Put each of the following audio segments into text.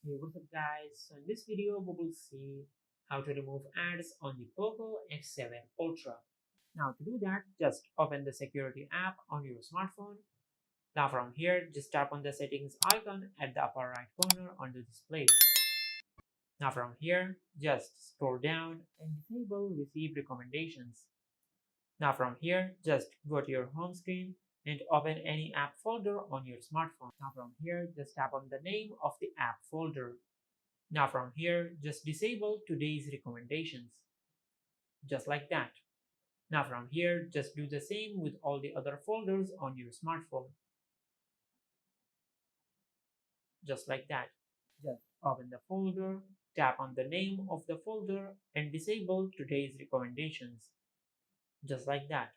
Hey, what's up guys? So in this video we will see how to remove ads on the Poco F7 Ultra. Now to do that, just open the security app on your smartphone. Now from here, just tap on the settings icon at the upper right corner on the display. Now from here, just scroll down and disable receive recommendations. Now from here, just go to your home screen and open any app folder on your smartphone. Now from here, just tap on the name of the app folder. Now from here, just disable today's recommendations, just like that. Now from here, just do the same with all the other folders on your smartphone, just like that. Just open the folder, tap on the name of the folder and disable today's recommendations, just like that.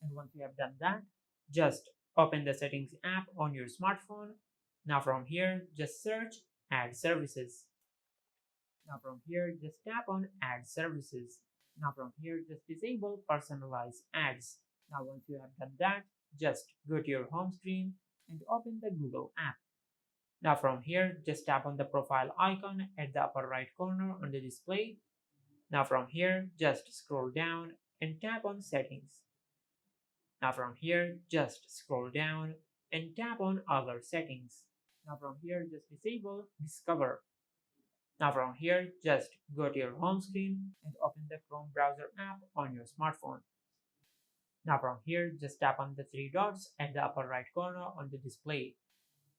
And once you have done that, just open the settings app on your smartphone. Now from here, just search Add Services. Now from here, just tap on Add Services. Now from here, just disable Personalized Ads. Now once you have done that, just go to your home screen and open the Google app. Now from here, just tap on the profile icon at the upper right corner on the display. Now from here, just scroll down and tap on Settings. Now from here, just scroll down and tap on Other Settings. Now from here, just disable Discover. Now from here, just go to your home screen and open the Chrome browser app on your smartphone. Now from here, just tap on the three dots at the upper right corner on the display.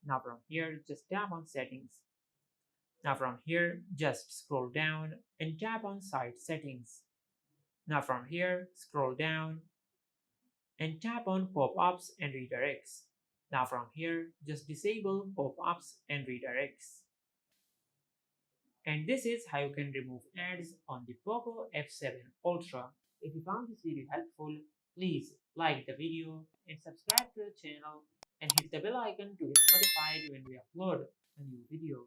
Now from here, just tap on Settings. Now from here, just scroll down and tap on Site Settings. Now from here, scroll down and tap on Pop-ups and Redirects. Now from here, just disable pop-ups and redirects. And this is how you can remove ads on the Poco F7 Ultra. If you found this video helpful, please like the video and subscribe to the channel and hit the bell icon to get notified when we upload a new video.